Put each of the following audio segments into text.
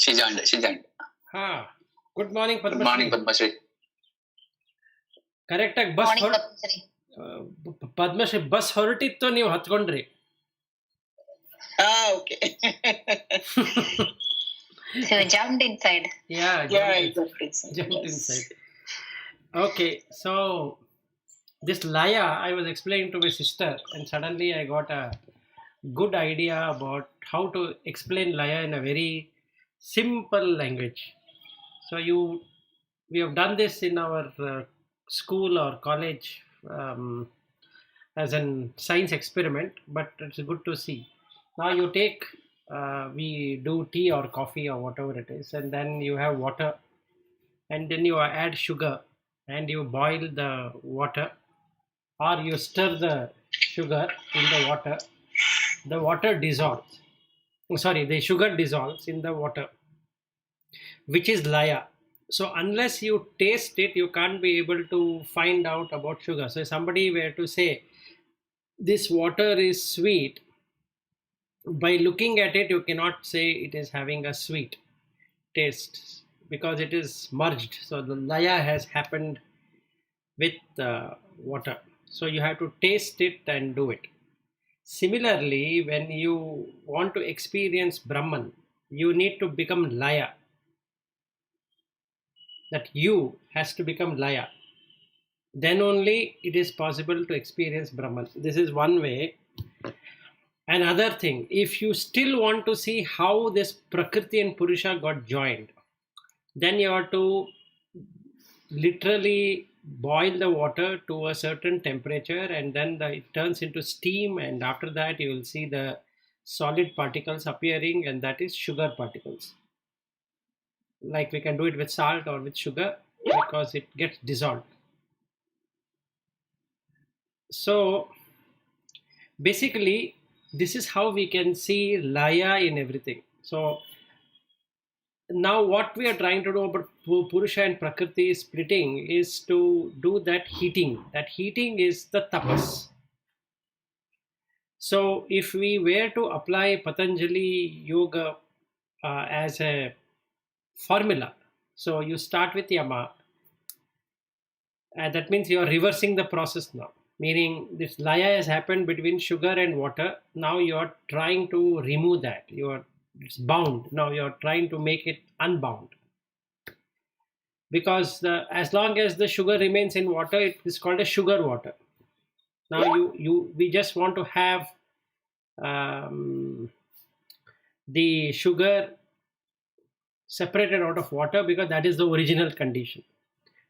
She joined. Good morning, Padma. Good morning, Padma Shri. Correct ಆಗಿ bus Morning, Padmashri. Padmashri bus ಹೊರಟಿತ್ತು, ನೀವು ಹತ್ಕೊಂಡ್ರಿ. Okay. So you jumped inside. Jumped inside. Okay, so this Laya, I was explaining to my sister, and suddenly I got a good idea about how to explain Laya in a very simple language. So we have done this in our school or college as a science experiment, but it's good to see. Now you take, we do tea or coffee or whatever it is, and then you have water, and then you add sugar, and you boil the water, or you stir the sugar in the water. The water dissolves. Sorry, the sugar dissolves in the water, which is Laya. So unless you taste it, you can't be able to find out about sugar. So if somebody were to say this water is sweet, by looking at it, you cannot say it is having a sweet taste because it is merged. So the Laya has happened with water. So you have to taste it and do it. Similarly, when you want to experience Brahman, you need to become Laya. That you has to become Laya. Then only it is possible to experience Brahman. This is one way. Another thing, if you still want to see how this Prakriti and Purusha got joined, then you have to literally boil the water to a certain temperature, and then it turns into steam, and after that you will see the solid particles appearing, and that is sugar particles. Like we can do it with salt or with sugar because it gets dissolved. So basically this is how we can see Laya in everything. So now what we are trying to do about Purusha and Prakriti splitting is to do that heating. That heating is the tapas. So if we were to apply Patanjali yoga as a formula, so you start with Yama, that means you are reversing the process now, meaning this Laya has happened between sugar and water. Now you are trying to remove that. It's bound. Now you are trying to make it unbound, because as long as the sugar remains in water, it is called a sugar water. Now we just want to have the sugar separated out of water because that is the original condition.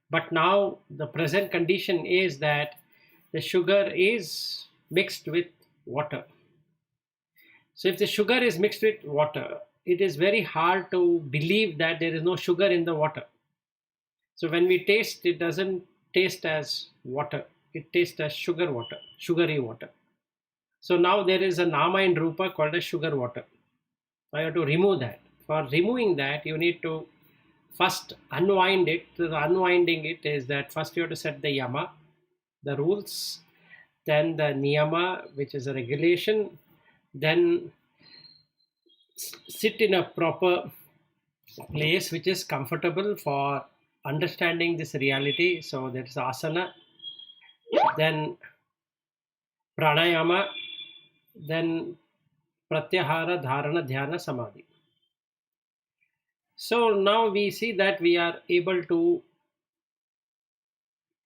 But now the present condition is that the sugar is mixed with water. So if the sugar is mixed with water, it is very hard to believe that there is no sugar in the water. So when we taste, it doesn't taste as water. It tastes as sugar water, sugary water. So now there is a Nama and Rupa called as sugar water. I have to remove that. For removing that, you need to first unwind it. So the unwinding it is that first you have to set the Yama, the rules, then the Niyama, which is a regulation, then sit in a proper place which is comfortable for understanding this reality. So there's asana, then pranayama, then pratyahara, dharana, dhyana, samadhi. So now we see that we are able to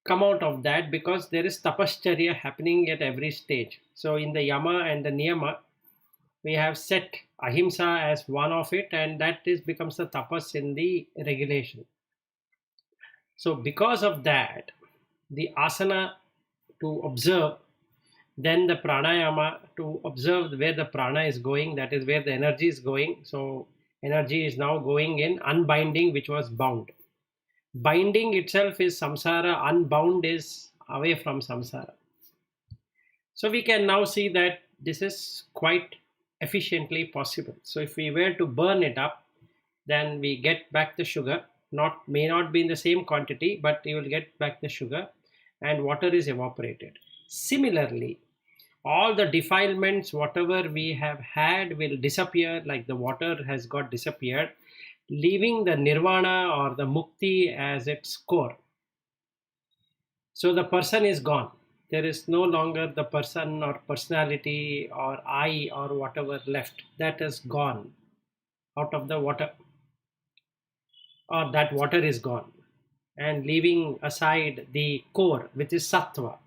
come out of that because there is tapascharya happening at every stage. So in the Yama and the Niyama, we have set ahimsa as one of it, and that becomes the tapas in the regulation. So because of that, the asana to observe, then the pranayama to observe where the prana is going, that is where the energy is going. So energy is now going in unbinding, which was bound. Binding itself is samsara, unbound is away from samsara. So we can now see that this is quite efficiently possible. So if we were to burn it up, then we get back the sugar. May not be in the same quantity, but you will get back the sugar, and water is evaporated. Similarly, all the defilements, whatever we have had, will disappear, like the water has got disappeared. leaving the nirvana or the mukti as its core. So the person is gone. There is no longer the person or personality or I or whatever left. That is gone out of the water, or that water is gone. And leaving aside the core, which is sattva.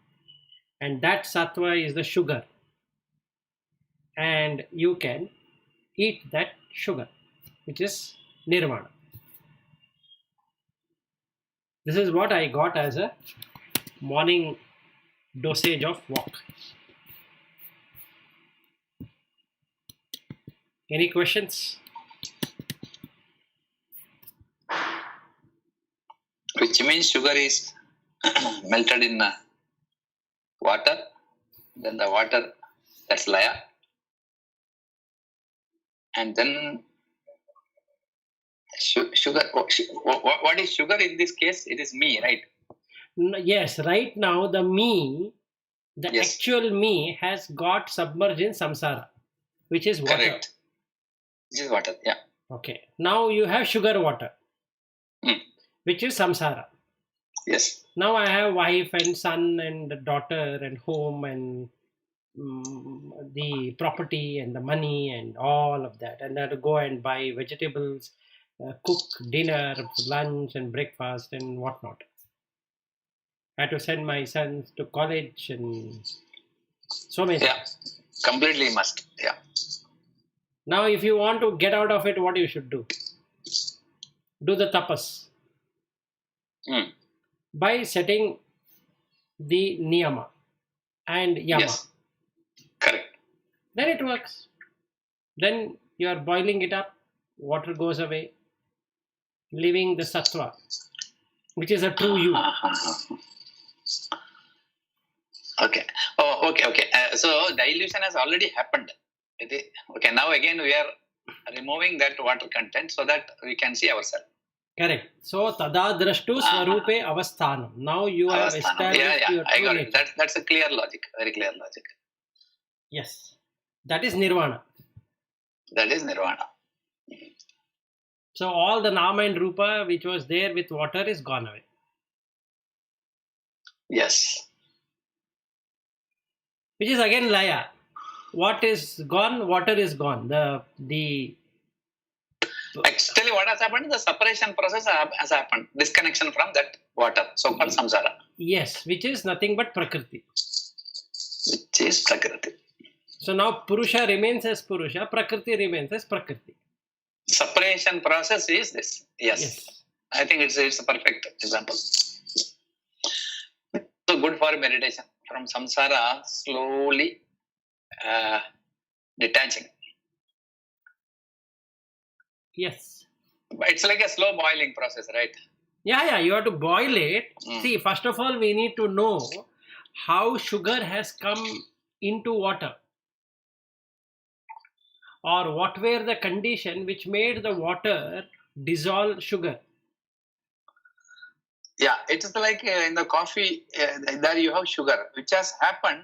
And that sattva is the sugar. And you can eat that sugar, which is nirvana. This is what I got as a morning dosage of walk. Any questions? Which means sugar is melted in water, then the water, that's laya, and then sugar. What is sugar in this case? It is me, right? Yes, right now the me, the Yes. actual me has got submerged in samsara, which is water. Correct. This is water, yeah. Okay, now you have sugar water, which is samsara. Yes. Now I have wife and son and daughter and home and the property and the money and all of that, and I have to go and buy vegetables, cook dinner, lunch and breakfast and whatnot. I had to send my sons to college and so many Yeah, things. completely must. Yeah. Now if you want to get out of it, what you should do? Do the tapas by setting the niyama and yama. Yes. Correct. Then it works. Then you are boiling it up, water goes away, leaving the sattva, which is a true you. Okay. Oh, okay. So dilution has already happened. Okay. Now again we are removing that water content so that we can see ourselves. Correct. So tada drashtu swarupe avasthanam. Now you have established your I true got nature. it. That's a clear logic. Very clear logic. Yes. That is nirvana. That is nirvana. So all the nama and rupa which was there with water is gone away. Yes. Which is again laya. What is gone? Water is gone. The Actually, what has happened? The separation process has happened. Disconnection from that water, so-called samsara. Yes, which is nothing but prakriti. Which is prakriti. So now Purusha remains as Purusha, Prakriti remains as Prakriti. Separation process is this. Yes. I think it's a perfect example. So good for meditation. From samsara, slowly detaching. Yes. But it's like a slow boiling process, right? Yeah, you have to boil it. See, first of all, we need to know how sugar has come into water, or what were the condition which made the water dissolve sugar. Yeah, it is like in the coffee, there you have sugar, which has happened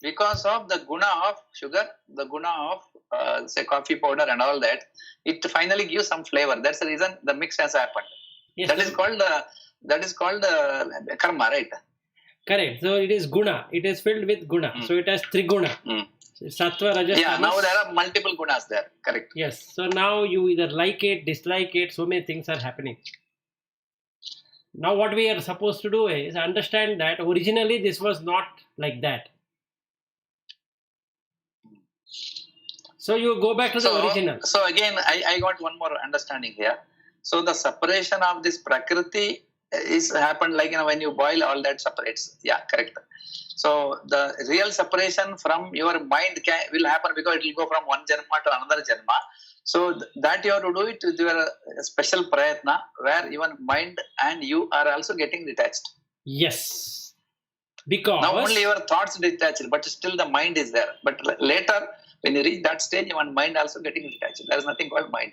because of the guna of sugar, the guna of say coffee powder and all that. It finally gives some flavor. That's the reason the mix has happened. Yes, that is called karma, right? Correct. So it is guna. It is filled with guna. So it has triguna. Sattva, rajas, yeah, now there are multiple gunas there. Correct. Yes. So now you either like it, dislike it. So many things are happening. Now what we are supposed to do is understand that originally this was not like that. So you go back to the original. So again, I got one more understanding here. So the separation of this prakriti is happened like when you boil, all that separates. Yeah, correct. So the real separation from your mind will happen because it will go from one janma to another janma. So that you have to do it with your special prayatna, where even mind and you are also getting detached. Yes. Because now only your thoughts detached, but still the mind is there. But later, when you reach that stage, your mind also getting detached. There is nothing called mind.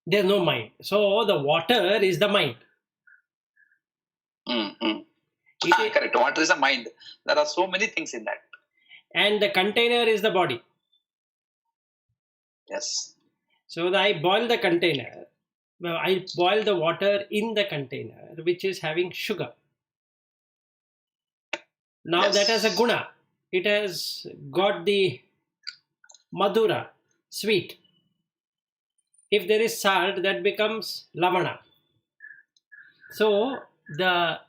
There is no mind. So the water is the mind. Correct. Water is a mind. There are so many things in that. And the container is the body. Yes. So I boil the container. Well, I boil the water in the container which is having sugar. Now Yes. that has a guna. It has got the madura, sweet. If there is salt, that becomes lavana. So the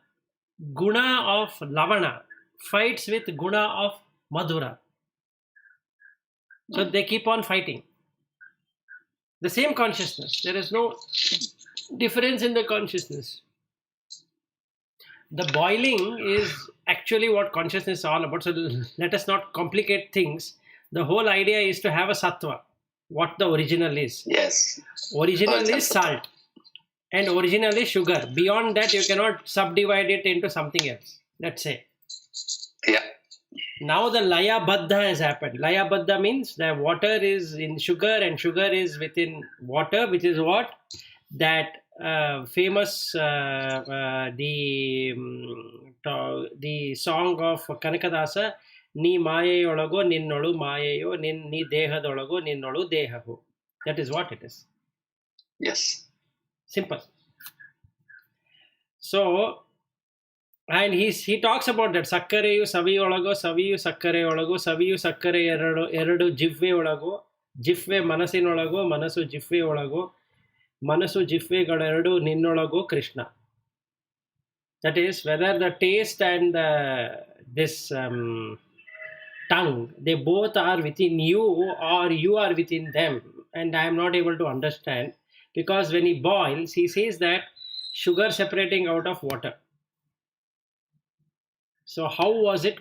guna of lavana fights with guna of madura. So they keep on fighting. The same consciousness. There is no difference in the consciousness. The boiling is actually what consciousness is all about. So let us not complicate things. The whole idea is to have a sattva, what the original is. Yes. Original Original is salt and original is sugar. Beyond that, you cannot subdivide it into something else. Let's say. Yeah. Now the laya baddha has happened. Laya baddha means the water is in sugar and sugar is within water, which is what? That famous the song of Kanakadasa, Ni ಮಾಯೆಯೊಳಗೋ ನಿನ್ನೊಳು ಮಾಯೆಯೋ ni ದೇಹದೊಳಗೋ ನಿನ್ನೊಳು ದೇಹವು. That is what it is. Yes. Simple. So, and he talks about that ಸಕ್ಕರೆಯು ಸವಿಯೊಳಗೋ ಸವಿಯು ಸಕ್ಕರೆಯೊಳಗೋ ಸವಿಯು ಸಕ್ಕರೆ ಎರಡು ಜಿಹ್ವೆಯೊಳಗೋ ಜಿಹ್ವೆ ಮನಸ್ಸಿನೊಳಗೋ ಮನಸ್ಸು ಜಿಹ್ವೆಯೊಳಗೋ ಮನಸ್ಸು ಜಿಹ್ವೆಗಳೆರಡು ನಿನ್ನೊಳಗೋ Krishna. That is, whether the taste and this tongue, they both are within you or you are within them, and I am not able to understand, because when he boils, he says that sugar separating out of water. So how was it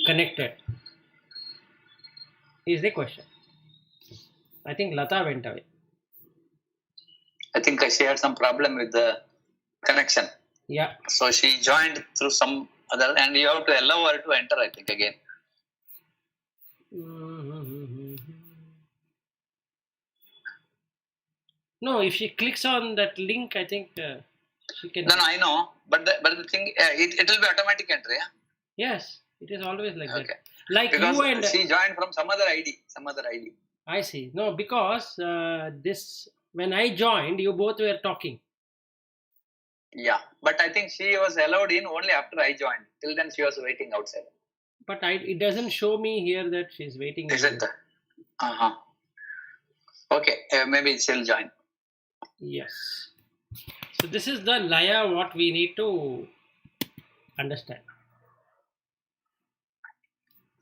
connected is the question. I think Lata went away. I think she had some problem with the connection. Yeah. So she joined through some other, and you have to allow her to enter, I think, again. No, if she clicks on that link, I think she can. No, I know, but the thing, it will be automatic entry. Yeah? Yes, it is always like Okay. that. Like Because you and she joined from some other ID. I see. No, because this when I joined, you both were talking. Yeah, but I think she was allowed in only after I joined. Till then, she was waiting outside. But it doesn't show me here that she's waiting. Isn't it? Okay, maybe she'll join. Yes. So this is the laya what we need to understand.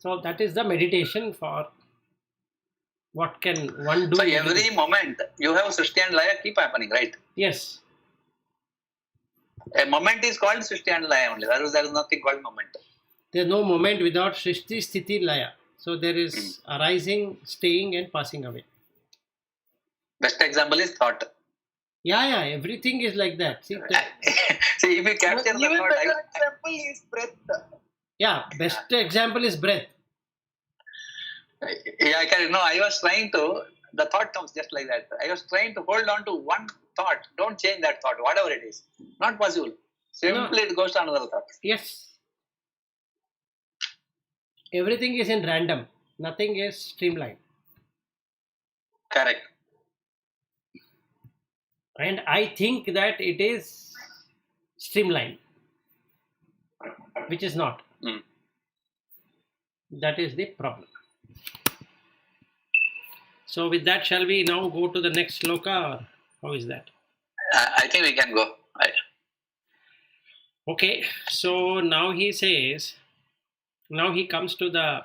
So that is the meditation for what can one do. So every moment you have Srishti and Laya keep happening, right? Yes. A moment is called Srishti and Laya only. There is nothing called moment. There is no moment without Srishti, Sthiti, Laya. So there is arising, staying and passing away. Best example is thought. Yeah, everything is like that. See, see if you capture the thought. Better example is breath. Yeah, best example is breath. Yeah, I was trying to, the thought comes just like that. I was trying to hold on to one thought. Don't change that thought, whatever it is. Not possible. Simply it goes to another thought. Yes. Everything is in random. Nothing is streamlined. Correct. And I think that it is streamlined, which is not. That is the problem. So with that, shall we now go to the next sloka, or how is that? I think we can go. Okay, so now he says, now he comes to the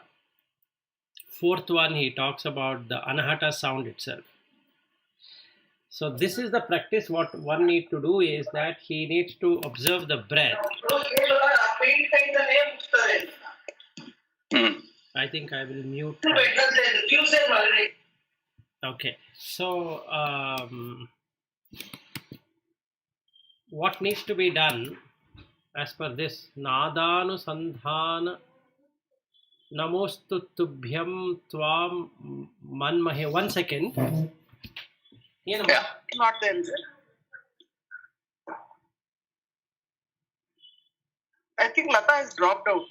fourth one. He talks about the anahata sound itself. So this is the practice. What one needs to do is that he needs to observe the breath. I think I will mute. Okay, so what needs to be done as per this? Nadanusandhana namostu tubhyam tvam manmahe. 1 second. Yeah. Not there. I think Lata has dropped out.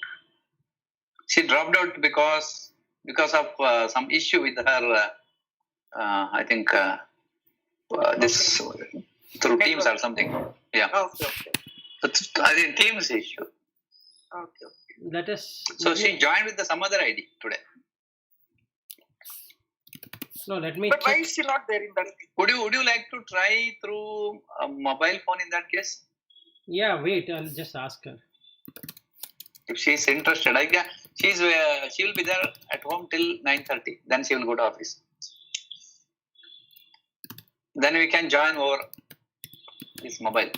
She dropped out because of some issue with her. I think this through Teams or something. Yeah, Okay. it's I think Teams issue. Okay. Let us. So she joined with some other ID today. No, let me But why check. is she not there in that? Would you like to try through a mobile phone in that case? Yeah, wait, I'll just ask her. If she's interested, she will be there at home till 9:30. Then she will go to office. Then we can join over this mobile.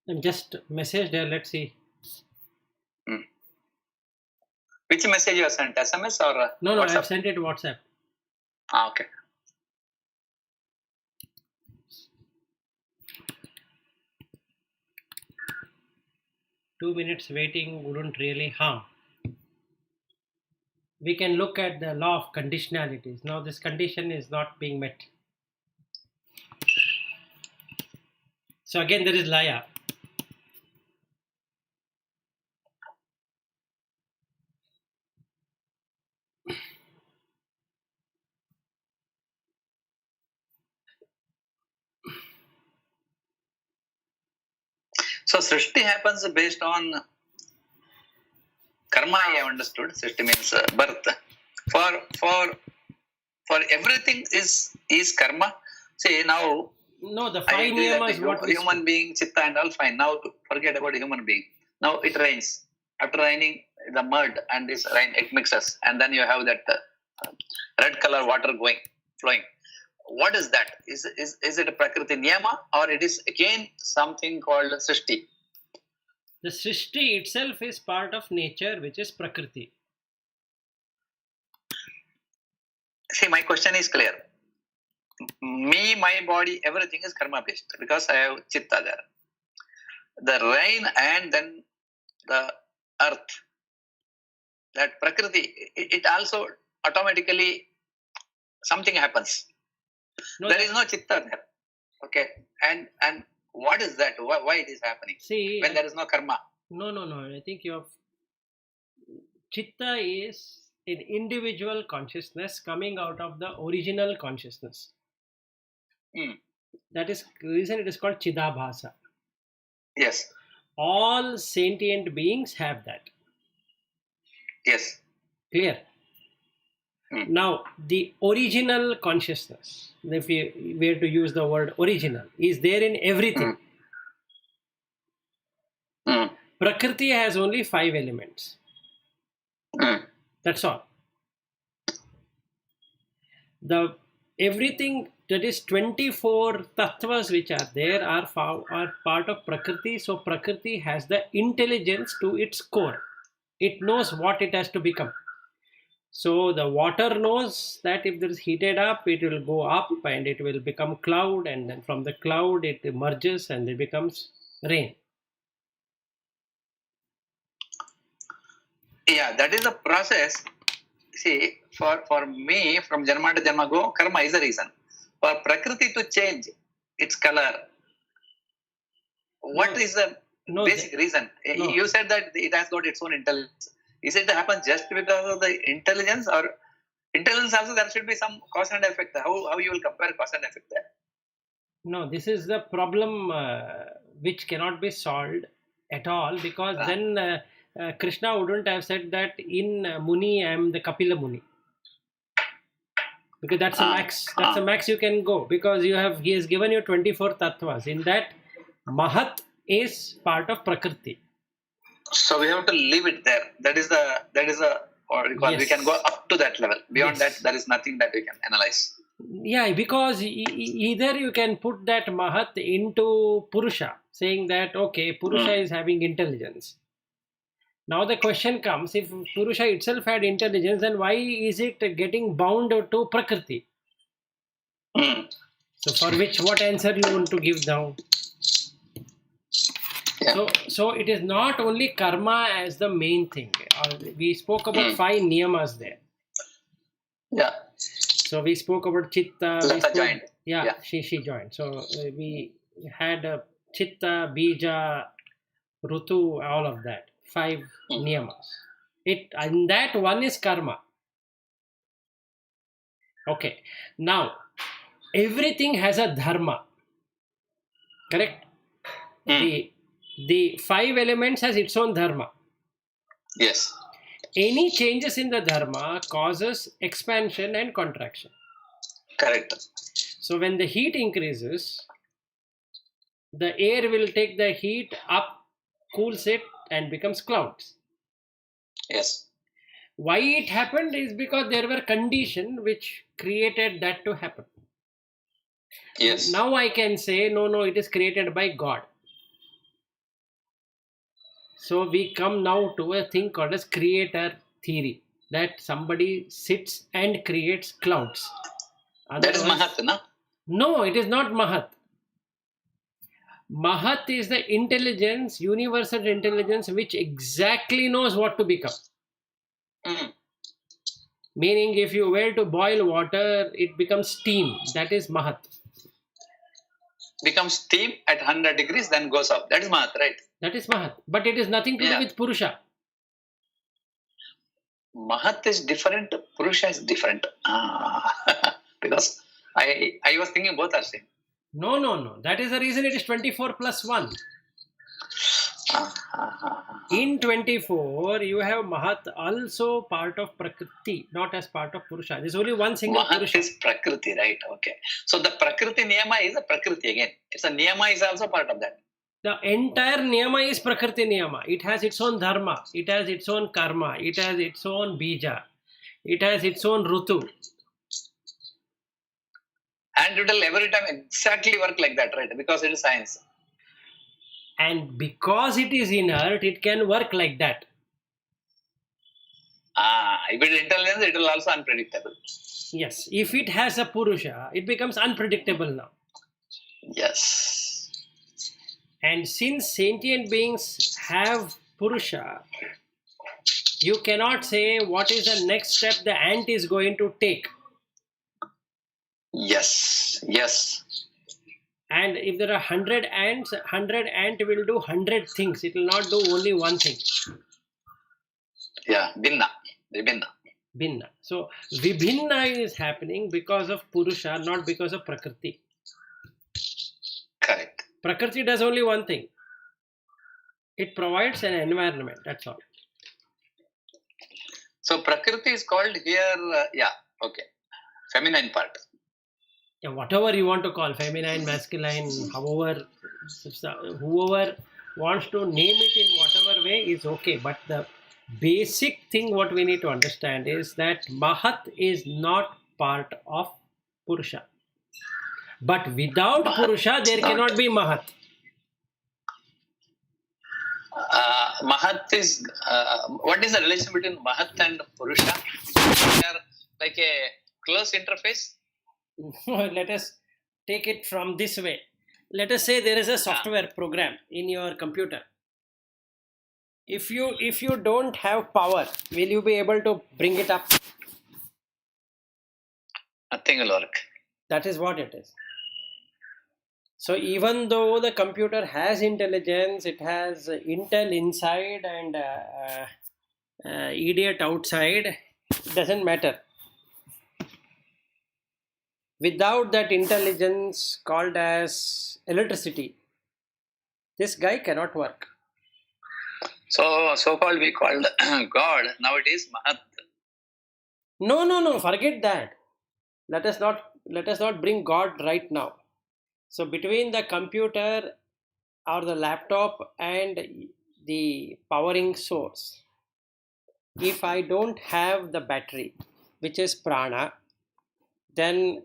And just message there, let's see. Which message you have sent? SMS or No, WhatsApp? I've sent it WhatsApp. Okay. Two minutes waiting wouldn't really harm. We can look at the law of conditionalities. Now this condition is not being met. So again there is Laya. So Srishti happens based on karma. I have understood. Srishti means birth. For everything is karma. See now. No, the I five agree that niyamas what we human being, chitta and all fine. Now forget about human being. Now it rains. After raining, the mud and this rain it mixes, and then you have that red color water flowing. What is that? Is it a prakriti niyama or it is again something called srishti? The Srishti itself is part of nature, which is Prakriti. See, my question is clear. Me, my body, everything is karma based because I have chitta there. The rain and then the earth, that prakriti, it also automatically something happens. No, There is no chitta there. Okay, and what is that? Why it is happening? See, When there is no karma. No. I think you have. Chitta is an individual consciousness coming out of the original consciousness. That is the reason it is called Chidabhasa. Yes. All sentient beings have that. Yes. Clear? Now, the original consciousness, if we were to use the word original, is there in everything. Prakriti has only 5 elements. That's all. Everything that is 24 tattvas which are there are part of Prakriti. So Prakriti has the intelligence to its core. It knows what it has to become. So the water knows that if it is heated up, it will go up and it will become cloud, and then from the cloud it emerges and it becomes rain. Yeah, that is the process. See, for me, from Janma to Janma go, karma is the reason. For Prakriti to change its color, what is the basic reason? You said that it has got its own intelligence. Is it happen just because of the intelligence, or intelligence also there should be some cause and effect? How you will compare cause and effect there? No, this is the problem which cannot be solved at all, because then Krishna wouldn't have said that in Muni I am the Kapila Muni, because that's a max. That's a max you can go, because he has given you 24 tattvas. In that, Mahat is part of Prakriti. So we have to leave it there. That is what we call. Yes. We can go up to that level. Beyond that, there is nothing that we can analyze. Yeah, because either you can put that Mahat into Purusha, saying that okay, Purusha is having intelligence. Now the question comes: if Purusha itself had intelligence, then why is it getting bound to Prakriti? So for what answer you want to give now? Yeah. So it is not only karma as the main thing. We spoke about 5 niyamas there. Yeah. So we spoke about chitta. Lata joined. Yeah, she joined. So we had chitta, bija, rutu, all of that. 5 niyamas. And that one is karma. Okay. Now, everything has a dharma. Correct? The five elements has its own dharma. Yes. Any changes in the dharma causes expansion and contraction. Correct. So when the heat increases, the air will take the heat up, cools it, and becomes clouds. Yes. Why it happened is because there were conditions which created that to happen. Yes. Now I can say, no, it is created by God. So we come now to a thing called as creator theory, that somebody sits and creates clouds. That is Otherwise, Mahat, na? no, it is not Mahat. Mahat is the intelligence, universal intelligence, which exactly knows what to become. Mm. Meaning, if you were to boil water, it becomes steam. That is Mahat. Becomes steam at 100 degrees, then goes up. That is Mahat, right? That is Mahat. But it is nothing to do Yeah. with Purusha. Mahat is different, Purusha is different. Because I was thinking both are same. No. That is the reason it is 24 plus 1. In 24, you have Mahat also part of Prakriti, not as part of Purusha. There is only one single Mahat Purusha. is Prakriti, right? Okay. So the Prakriti Niyama is a Prakriti again. It's a Niyama is also part of that. The entire Niyama is Prakriti Niyama. It has its own Dharma. It has its own Karma. It has its own Bija. It has its own Rutu. And it will every time exactly work like that, right? Because it is science. And because it is inert, it can work like that. If it is intelligence, it will also unpredictable. Yes. If it has a Purusha, it becomes unpredictable now. Yes. And since sentient beings have Purusha, you cannot say what is the next step the ant is going to take. Yes. Yes. And if there are 100 ants, 100 ant will do 100 things. It will not do only one thing. Yeah. Binna. Vibhinna. Binna. So Vibhinna is happening because of Purusha, not because of Prakriti. Correct. Prakriti does only one thing. It provides an environment. That's all. So Prakriti is called here, okay. Feminine part. Yeah, whatever you want to call, feminine, masculine, however, whoever wants to name it in whatever way is okay. But the basic thing what we need to understand is that Mahat is not part of Purusha. But without Mahat Purusha, there is not. cannot be Mahat. Mahat is, what is the relation between Mahat and Purusha? They are like a close interface. Let us take it from this way. Let us say there is a software program in your computer. If you don't have power, will you be able to bring it up? Nothing will work. That is what it is. So even though the computer has intelligence, it has intel inside and idiot outside, it doesn't matter. Without that intelligence called as electricity, this guy cannot work. So-called we called God. Now it is Mahat. No, forget that. Let us not bring God right now. So between the computer or the laptop and the powering source, if I don't have the battery, which is prana, then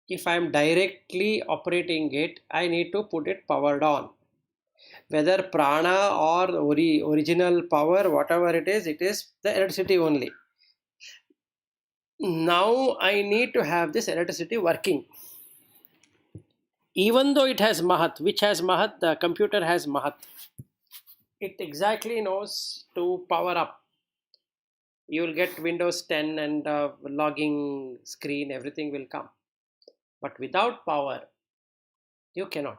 if I am directly operating it, I need to put it powered on. Whether prana or original power, whatever it is the electricity only. Now I need to have this electricity working. Even though it has Mahat, which has Mahat, the computer has Mahat. It exactly knows to power up. You will get Windows 10 and logging screen, everything will come. But without power, you cannot.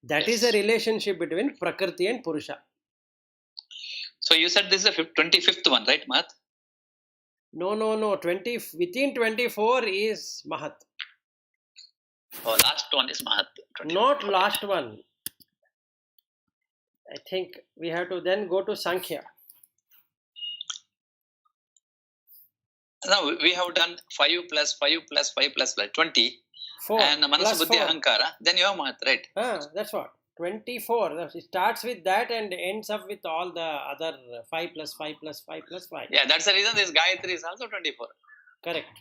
That is a relationship between Prakriti and Purusha. So you said this is the 25th one, right, Mahat? No. 20 within 24 is Mahat. Oh, last one is Mahat. 24. Not Okay. last one. I think we have to then go to Sankhya. Now we have done 5 plus 5 plus 5 plus 20. 4 And Manasu plus Buddhi 4. Ahankara. Then you have Mahat, right? That's what. 24. It starts with that and ends up with all the other 5 plus 5 plus 5 plus 5. Yeah, that's the reason this Gayatri is also 24. Correct.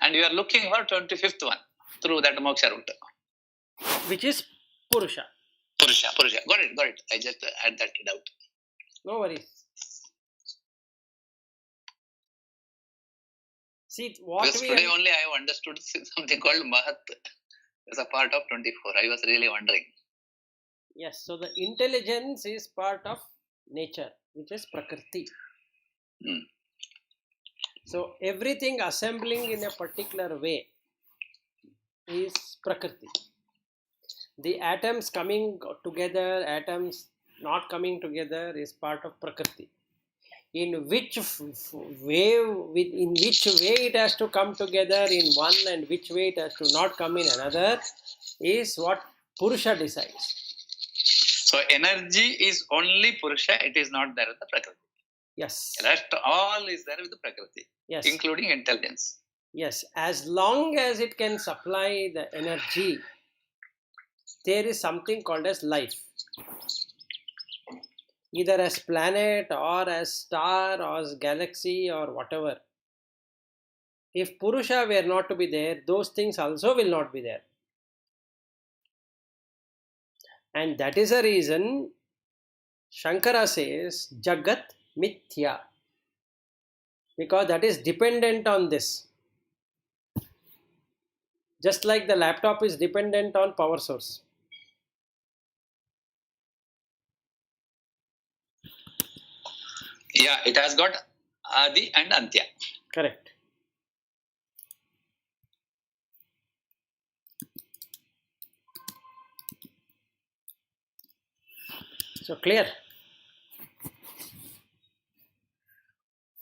And you are looking for 25th one through that moksha route. Which is Purusha. Purusha. Got it. I just had that doubt. No worries. See, what Because today only I have understood something called Mahat as a part of 24. I was really wondering. Yes, so the intelligence is part of nature, which is Prakriti. So everything assembling in a particular way is Prakriti. The atoms coming together, atoms not coming together is part of Prakriti. In which way it has to come together in one and which way it has to not come in another is what Purusha decides. So energy is only Purusha, it is not there with the Prakriti. Yes. Rest all is there with the Prakriti, Yes. including intelligence. Yes, as long as it can supply the energy, there is something called as life. Either as planet or as star or as galaxy or whatever. If Purusha were not to be there, those things also will not be there. And that is the reason Shankara says Jagat Mithya. Because that is dependent on this. Just like the laptop is dependent on power source. Yeah, it has got Adi and Antya. Correct. So clear.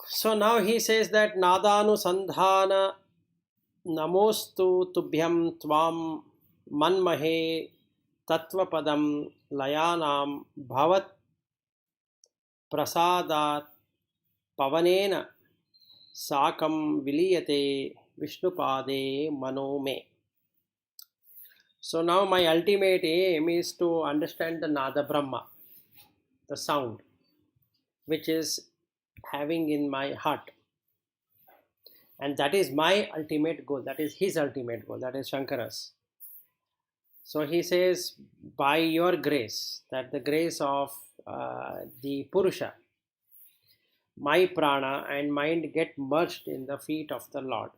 So now he says that Nadanu Namostu Tubhyam Tvam Manmahe Tattvapadam Layanam Bhavat Prasadat Pavanena Sakam Viliyate Vishnupade Manome. So now my ultimate aim is to understand the Nada Brahma, the sound, which is having in my heart. And that is my ultimate goal. That is his ultimate goal. That is Shankara's. So he says, by your grace, that the grace of the Purusha, my prana and mind get merged in the feet of the Lord.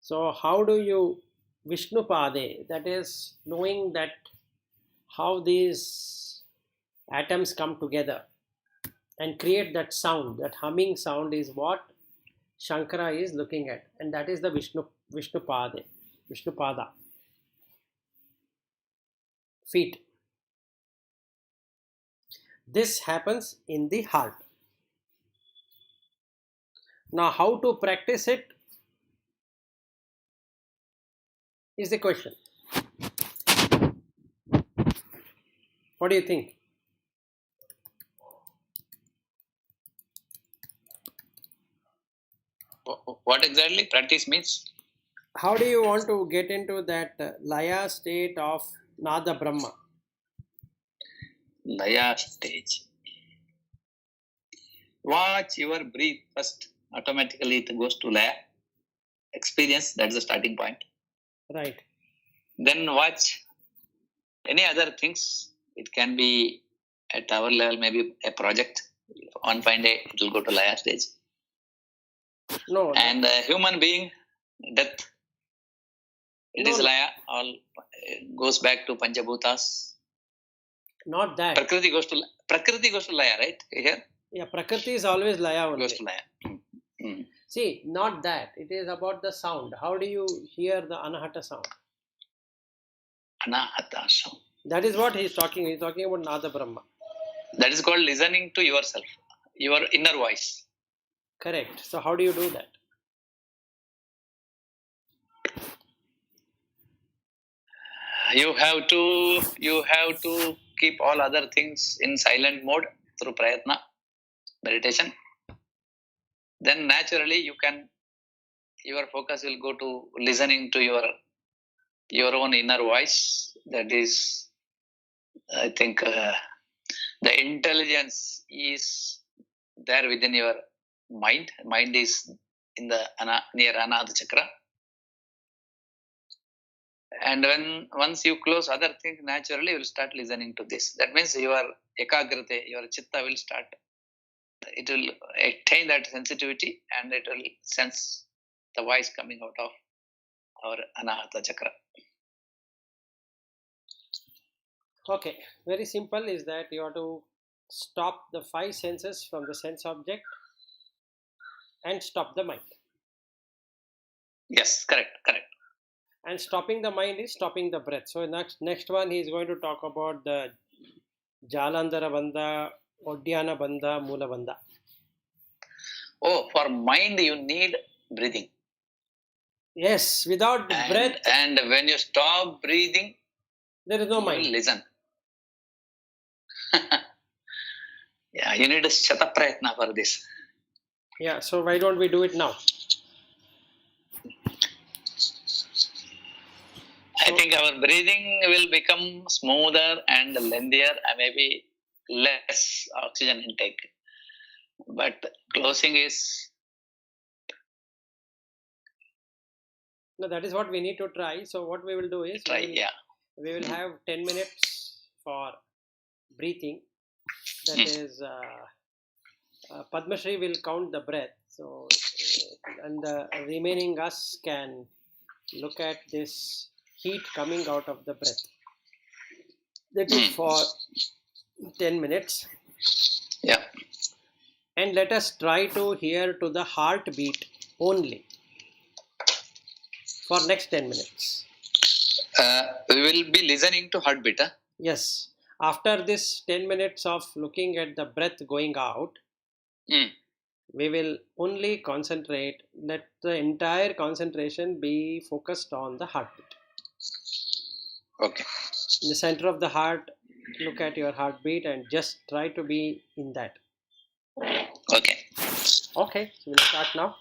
So how do you Vishnupade, that is knowing that how these atoms come together and create that sound, that humming sound is what Shankara is looking at, and that is the Vishnupada, feet. This happens in the heart. Now, how to practice it is the question. What do you think? What exactly practice means? How do you want to get into that Laya state of Nada Brahma? Laya stage. Watch your breath first. Automatically it goes to Laya. Experience, that's the starting point. Right. Then watch any other things. It can be at our level, maybe a project. On fine day, it will go to Laya stage. No. And human being, death, it is Laya. All goes back to Panchabhutas. Not that. Prakriti goes to Laya, right? Here? Yeah, Prakriti is always Laya only. Goes to Laya. See, not that. It is about the sound. How do you hear the Anahata sound? Anahata sound. That is what he is talking. He is talking about Nada Brahma. That is called listening to yourself, your inner voice. Correct. So how do you do that? You have to keep all other things in silent mode through prayatna, meditation. Then naturally your focus will go to listening to your own inner voice. That is, I think, the intelligence is there within your mind. Mind is in the near Anahata chakra. And once you close other things, naturally you will start listening to this. That means your ekagrate, your chitta will start. It will attain that sensitivity and it will sense the voice coming out of our Anahata chakra. Okay, very simple is that you have to stop the five senses from the sense object and stop the mind. Yes, correct. And stopping the mind is stopping the breath. So next one he is going to talk about the Jalandhara Bandha, Odhyana Bandha, Mula Bandha. Oh, for mind you need breathing. Yes, without breath. And when you stop breathing, there is no you mind. will listen. Yeah, you need a shata prayatna for this. Yeah, so why don't we do it now? I think our breathing will become smoother and lengthier and maybe less oxygen intake. But closing is... No, that is what we need to try. So what we will do is we will have 10 minutes for breathing. That is Padma Shri will count the breath. So and the remaining us can look at this heat coming out of the breath. That is for 10 minutes. Yeah. And let us try to hear to the heartbeat only for next 10 minutes. We will be listening to heartbeat. Huh? Yes. After this 10 minutes of looking at the breath going out, we will only concentrate, let the entire concentration be focused on the heartbeat. Okay. In the center of the heart, look at your heartbeat and just try to be in that. Okay. Okay, so we'll start now.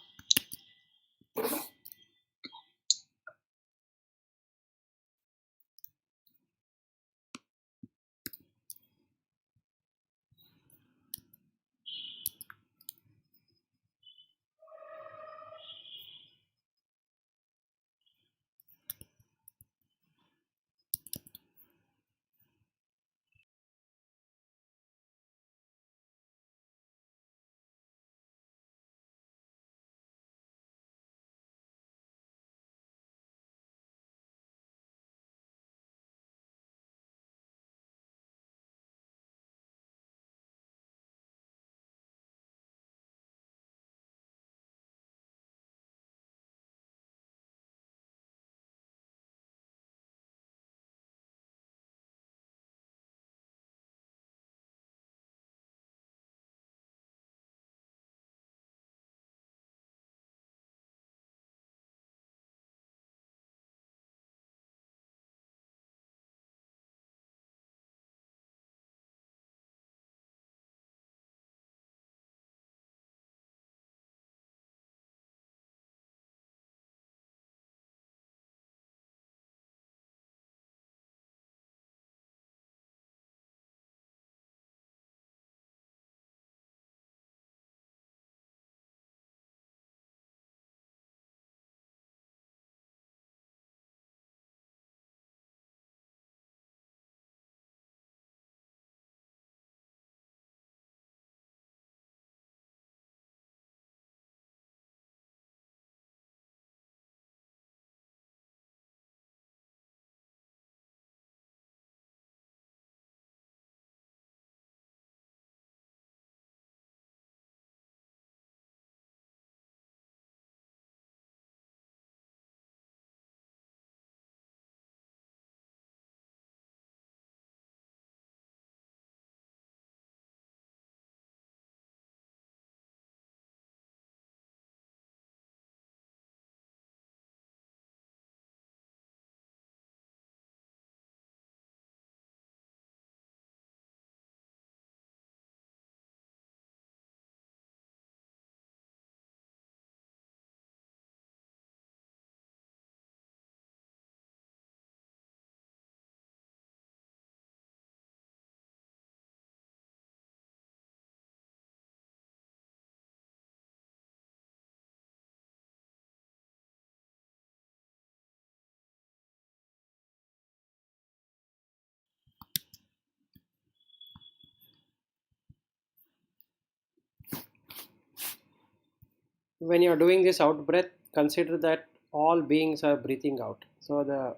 when you're doing this out breath, consider that all beings are breathing out. So the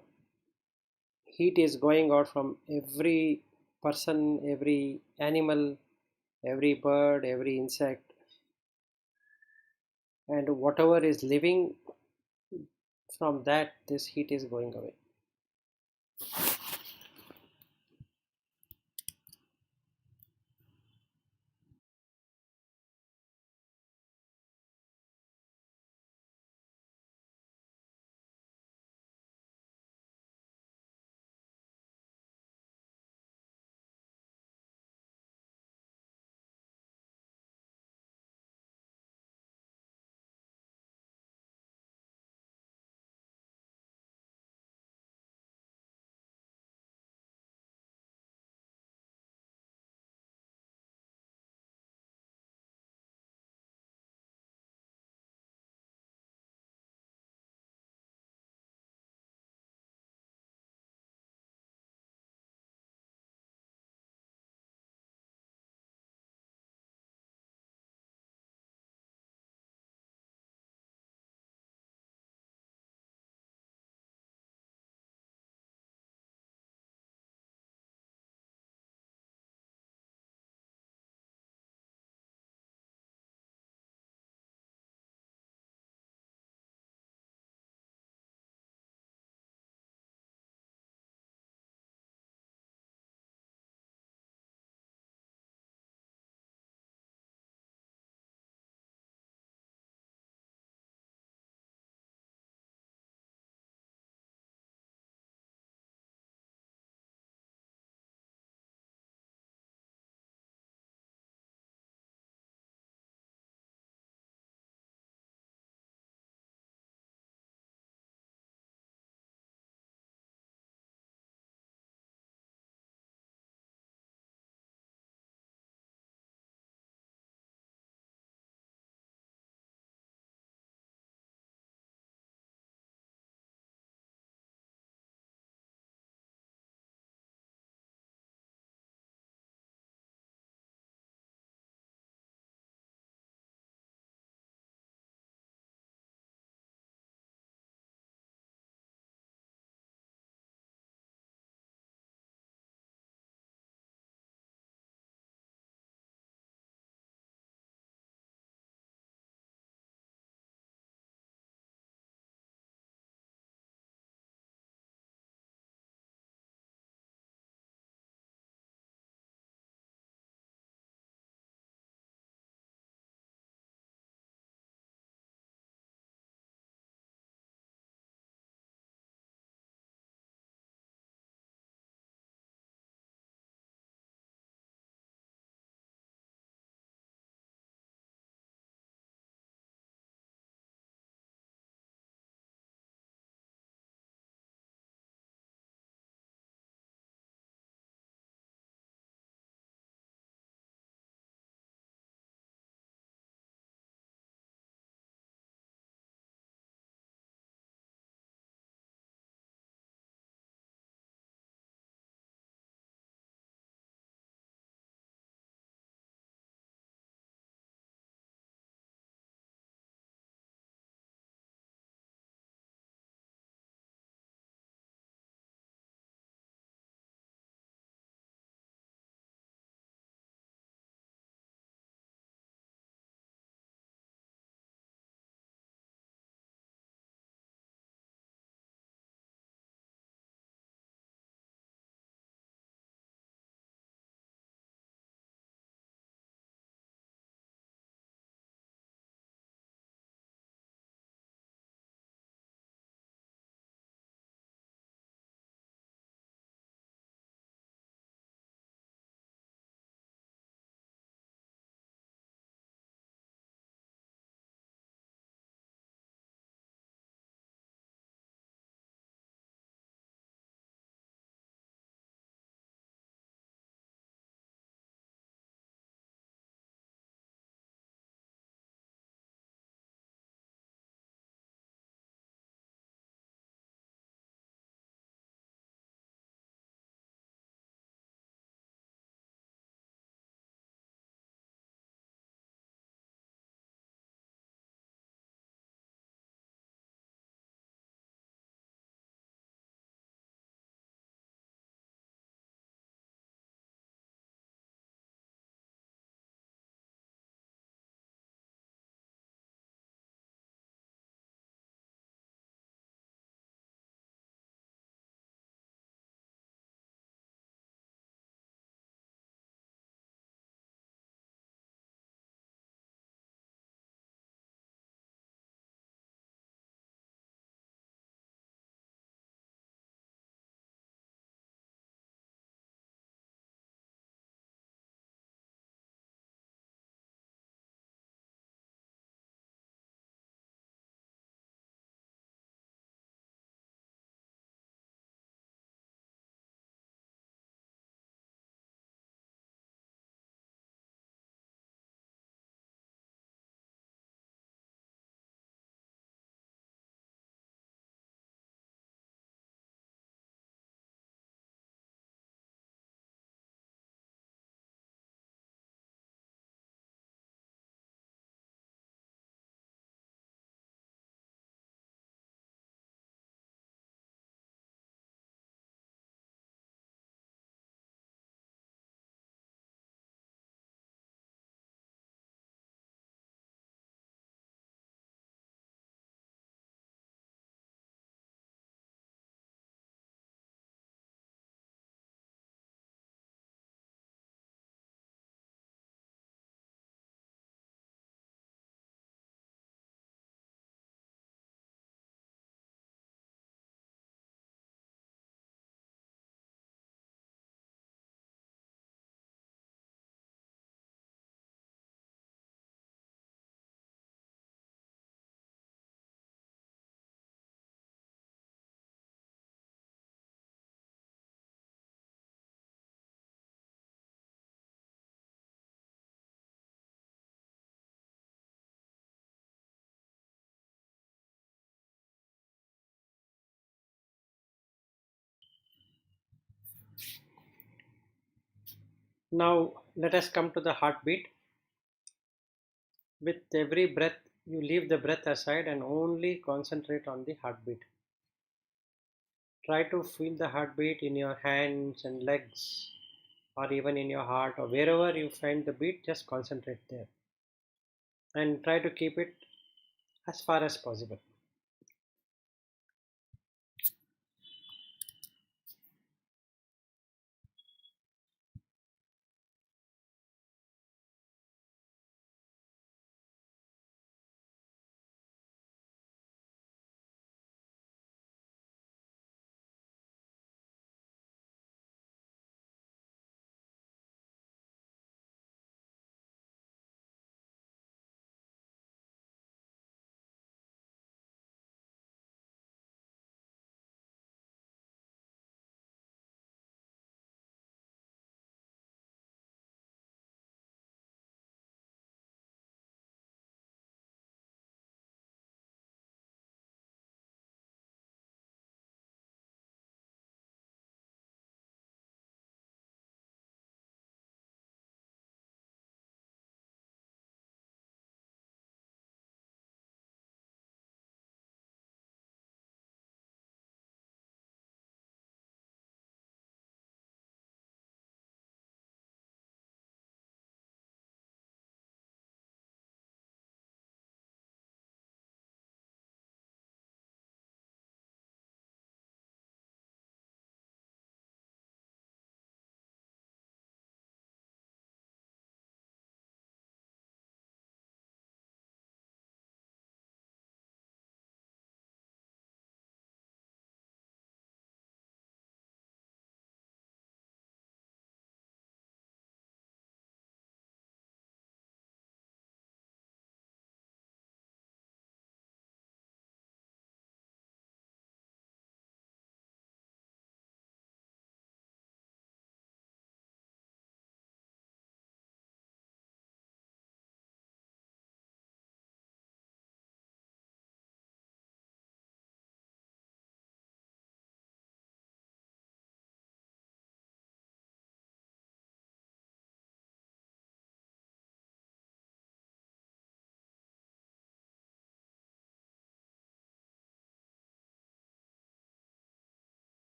heat is going out from every person, every animal, every bird, every insect, and whatever is living, from that this heat is going away. Now let us come to the heartbeat. With every breath, you leave the breath aside and only concentrate on the heartbeat. Try to feel the heartbeat in your hands and legs, or even in your heart, or wherever you find the beat, just concentrate there. And try to keep it as far as possible.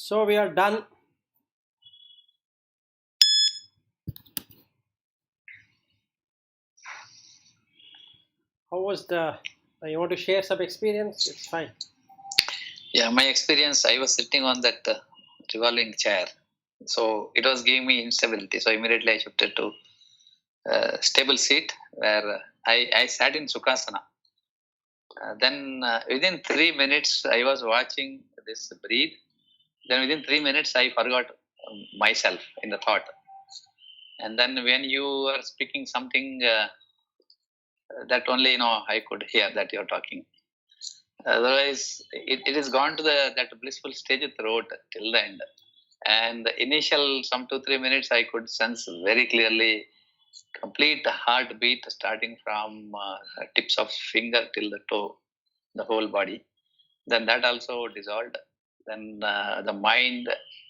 So we are done. How was you want to share some experience? It's fine. Yeah, my experience, I was sitting on that revolving chair. So it was giving me instability. So immediately I shifted to stable seat where I sat in Sukhasana. Then within 3 minutes, I was watching this breathe. Then within 3 minutes, I forgot myself in the thought. And then when you were speaking something, that only I could hear that you're talking. Otherwise, it is gone to that blissful stage throughout till the end. And the initial some 2-3 minutes, I could sense very clearly complete heartbeat starting from tips of finger till the toe, the whole body. Then that also dissolved. Then the mind,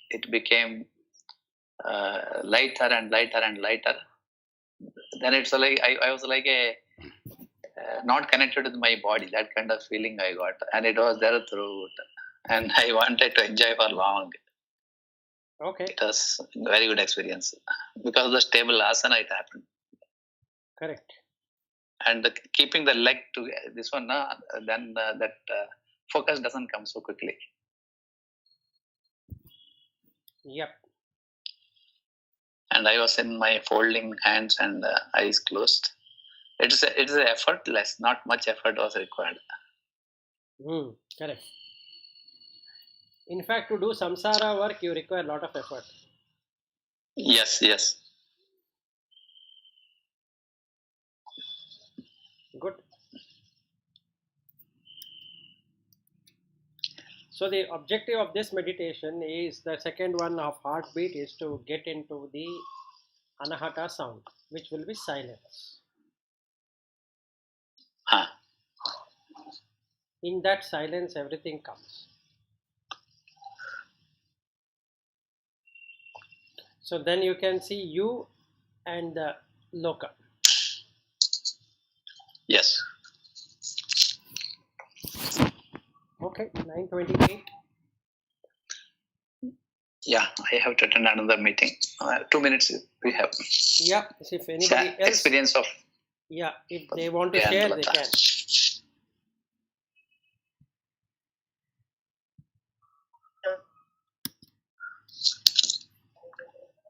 it became lighter and lighter and lighter. Then it's like I was like a not connected with my body. That kind of feeling I got, and it was there throughout. And I wanted to enjoy for long. Okay. It was a very good experience because of the stable asana it happened. Correct. And keeping the leg to this one, then that focus doesn't come so quickly. Yep. And I was in my folding hands and eyes closed. It is effortless. Not much effort was required. Correct. In fact, to do samsara work, you require a lot of effort. Yes. Good. So the objective of this meditation is the second one of heartbeat is to get into the anahata sound, which will be silence. In that silence, everything comes. So then you can see you and the loka. Yes. Okay, 9:28. Yeah, I have to attend another meeting. 2 minutes we have. Yeah, if anybody else experience of. Yeah, if they want to share, they can.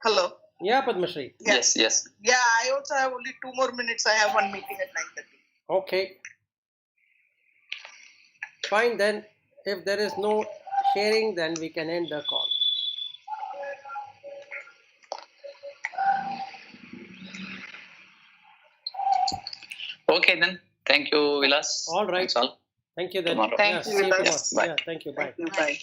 Hello. Yeah, Padmashri. Yes. Yeah, I also have only 2 more minutes. I have one meeting at 9:30. Okay. Fine then. If there is no sharing, then we can end the call. Okay then. Thank you, Vilas. All right. That's all. Thank you then. Tomorrow. Thank See you, you tomorrow. Vilas. Bye. Yeah, thank you. Bye. Thank you. Bye.